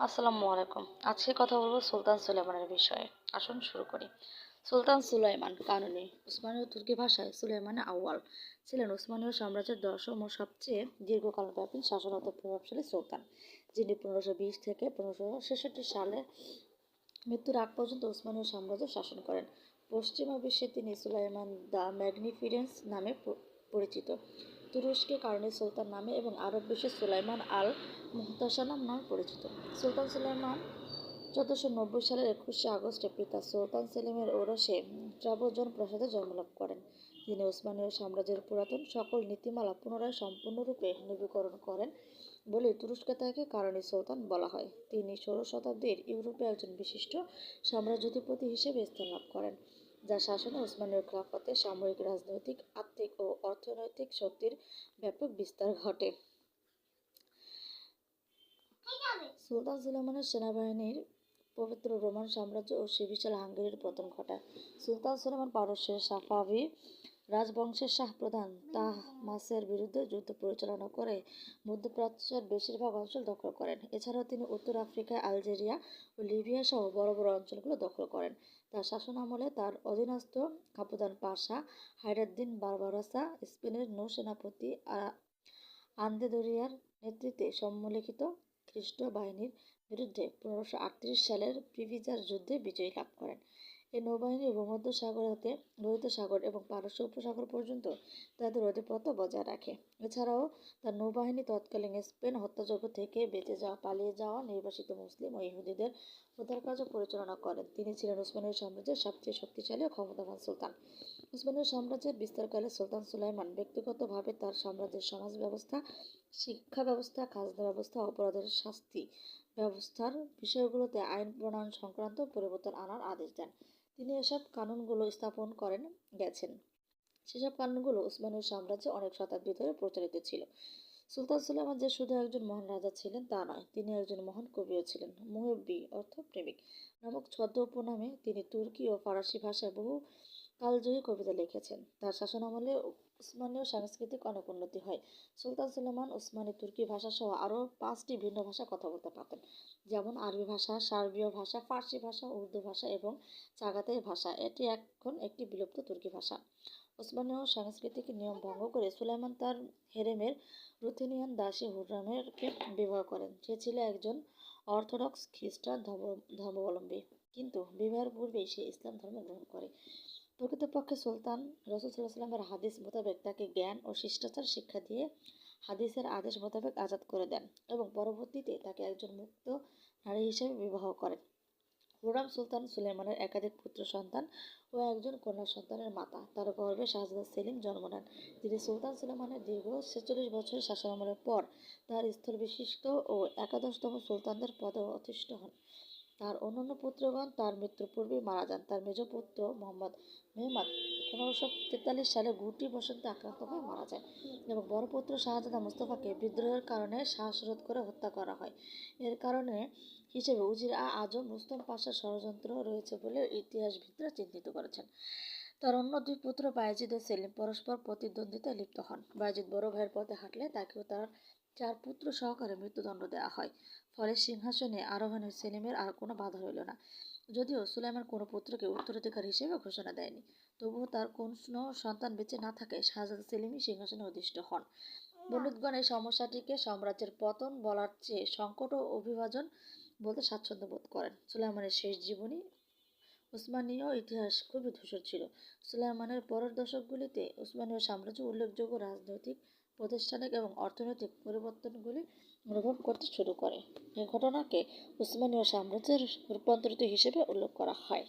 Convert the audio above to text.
আসসালামু আলাইকুম। আজকে কথা বলবো সুলতান সুলেমানের বিষয়ে। আসুন শুরু করি। সুলতান সুলাইমান কানুনী উসমানীয় তুর্কি ভাষায় সুলাইমানে আউয়াল ছিলেন উসমানীয় সাম্রাজ্যের দশম ও সবচেয়ে দীর্ঘকালব্যাপী শাসনত প্রভাবশালী সুলতান, যিনি 1520 থেকে 1566 সালে মৃত্যুর আগ পর্যন্ত উসমানীয় সাম্রাজ্য শাসন করেন। পশ্চিমা বিশ্বে তিনি সুলাইমান দ্য ম্যাগনিফিসেন্ট নামে পরিচিত। তুরস্কে কারণে সুলতান নামে এবং আরব বিশ্বে সুলাইমান আল মুহতাসাম নামে পরিচিত। সুলতান সুলাইমান 1490 সালের 21শে আগস্টে পিতা সুলতান সেলিমের ঔরসে ট্রাবজন প্রাসাদে জন্মলাভ করেন। তিনি উসমানীয় সাম্রাজ্যের পুরাতন সকল নীতিমালা পুনরায় সম্পূর্ণরূপে নবীকরণ করেন বলে তুরস্কে তাকে কারণী সুলতান বলা হয়। তিনি 16 শতাব্দীর ইউরোপে একজন বিশিষ্ট সাম্রাজ্যাধিপতি হিসেবে স্থান লাভ করেন, যার শাসনে উসমানীয় খেলাফতে সামরিক, রাজনৈতিক, আর্থিক ও অর্থনৈতিক শক্তির ব্যাপক বিস্তার ঘটে। সুলতান সুলেমানের সেনাবাহিনীর পবিত্র রোমান সাম্রাজ্য ও সুবিশাল হাঙ্গেরির পতন ঘটায়। সুলতান সুলেমান পারস্যের সাফাভি রাজবংশের শাহ প্রধান তাহমাসের বিরুদ্ধে যুদ্ধ পরিচালনা করে মধ্যপ্রাচ্যের বেশিরভাগ অঞ্চল দখল করেন। এছাড়াও তিনি উত্তর আফ্রিকায় আলজেরিয়া ও লিবিয়া সহ বড় বড় অঞ্চলগুলো দখল করেন। তার শাসনামলে তার অধীনস্থ কাপুদান পাশা হায়দারদ্দিন বারবারোসা স্পেনের নৌসেনাপতি আন্দেদোরিয়ার নেতৃত্বে সম্মিলিত খ্রিস্ট বাহিনীর বিরুদ্ধে 1538 সালের প্রিভিজার যুদ্ধে বিজয় লাভ করেন। এই নৌবাহিনী ভূমধ্যসাগর হতে লোহিত সাগর এবং পারস্য উপসাগর পর্যন্ত তাদের আধিপত্য বজায় রাখে। এছাড়াও তার নৌবাহিনী তৎকালীন স্পেন হত্যাযজ্ঞ থেকে বেঁচে পালিয়ে যাওয়া নির্বাসিত মুসলিম ও ইহুদিদের উদ্ধার কার্য পরিচালনা করেন। তিনি ছিলেন উসমানীয় সাম্রাজ্যের সবচেয়ে শক্তিশালী ও ক্ষমতাবান সুলতান। উসমানীয় সাম্রাজ্যের বিস্তারকালে সুলতান সুলাইমান ব্যক্তিগতভাবে তার সাম্রাজ্যের সমাজ ব্যবস্থা, শিক্ষা ব্যবস্থা, খাজনা ব্যবস্থা, অপরাধের শাস্তি ব্যবস্থার বিষয়গুলোতে আইন প্রণয়ন সংক্রান্ত পরিবর্তন আনার আদেশ দেন। তিনি এসব কানুনগুলো স্থাপন করেন গেছেন। সেসব কানুনগুলো উসমানীয় সাম্রাজ্যে অনেক শতাব্দী ধরে প্রচলিত ছিল। সুলতান সুলেমান যে শুধু একজন মহান রাজা ছিলেন তা নয়, তিনি একজন মহান কবিও ছিলেন। মুহিব্বি অর্থ প্রেমিক নামক ছদ্ম উপনামে তিনি তুর্কি ও ফরাসি ভাষায় বহু কালজয়ী কবিতা লিখেছেন। তার শাসনামলে উসমানীয় সাংস্কৃতিক অনেক উন্নতি হয়। সুলতান সুলেমান উসমানী তুর্কি ভাষা সহ আরও 5টি ভিন্ন ভাষা কথা বলতে পারতেন, যেমন আরবি ভাষা, সার্বীয় ভাষা, ফার্সি ভাষা, উর্দু ভাষা এবং চাগাতাই ভাষা। এটি এখন একটি বিলুপ্ত তুর্কি ভাষা। উসমানীয় সাংস্কৃতিক নিয়ম ভঙ্গ করে সুলাইমান তার হেরেমের রুথেনিয়ান দাসী হুররামকে বিবাহ করেন। সে ছিল একজন অর্থোডক্স খ্রিস্টান ধর্মাবলম্বী, কিন্তু বিবাহের পূর্বেই সে ইসলাম ধর্ম গ্রহণ করে। প্রকৃতপক্ষে সুলতান রাসূল সাল্লাল্লাহু আলাইহি ওয়াসাল্লামের হাদিস মোতাবেক তাকে জ্ঞান ও শিষ্টাচার শিক্ষা দিয়ে হাদিসের আদেশ মোতাবেক আজাদ করে দেন এবং পরবর্তীতে তাকে একজন মুক্ত নারী হিসেবে বিবাহ করেন। হুররাম সুলতান সুলেমানের একাধিক পুত্র সন্তান ও একজন কন্যা সন্তানের মাতা। তার গর্ভে শাহজাদা সেলিম জন্ম নেন। তিনি সুলতান সুলেমানের দীর্ঘ 46 বছরের শাসনামলের পর তার স্থলবিশিষ্ট ও একাদশতম সুলতানদের পদে অধিষ্ঠিত হন। তার অন্যান্য পুত্রগণ তার মৃত্যুর পূর্বেই মারা যান। তার মেজ পুত্র মোহাম্মদ মেহমাদ 1543 সালে গুটি বসন্তে আক্রান্ত হয়ে মারা যায় এবং বড় পুত্র শাহজাদা মুস্তাফাকে বিদ্রোহের কারণে শ্বাসরোধ করে হত্যা করা হয়। এর কারণে হিসেবে উজির আজম রুস্তম পাশার ষড়যন্ত্র রয়েছে বলে ইতিহাসবিদরা চিহ্নিত করেছেন। তার অন্য দুই পুত্র বায়েজিদ ও সেলিম পরস্পর প্রতিদ্বন্দ্বিতায় লিপ্ত হন। বায়েজিদ বড় ভাইয়ের পথে হাঁটলে তাকেও তার 4 পুত্র সহকারে মৃত্যুদণ্ড দেওয়া হয়। ফলে সিংহাসনে আরোহণে সেলিমের আর কোনো বাধা রইল না। যদিও সুলাইমান কোনো পুত্রকে উত্তরাধিকারী হিসেবে ঘোষণা দেয়নি, তবুও তার কোনো সন্তান বেঁচে না থাকায় শাহজাদা সেলিমই সিংহাসনে অধিষ্ঠিত হন। পণ্ডিতগণ এই সমস্যাটিকে সাম্রাজ্যের পতন বলার চেয়ে সংকট ও অভিভাজন বলতে স্বাচ্ছন্দ্য বোধ করেন। সুলাইমানের শেষ জীবনী উসমানীয় ইতিহাস খুবই ধূসর ছিল। সুলাইমানের পরের দশকগুলিতে উসমানীয় সাম্রাজ্য উল্লেখযোগ্য রাজনৈতিক, প্রাতিষ্ঠানিক এবং অর্থনৈতিক পরিবর্তনগুলি অনুভব করতে শুরু করে। এই ঘটনাকে উসমানীয় সাম্রাজ্যের রূপান্তরিত হিসেবে উল্লেখ করা হয়।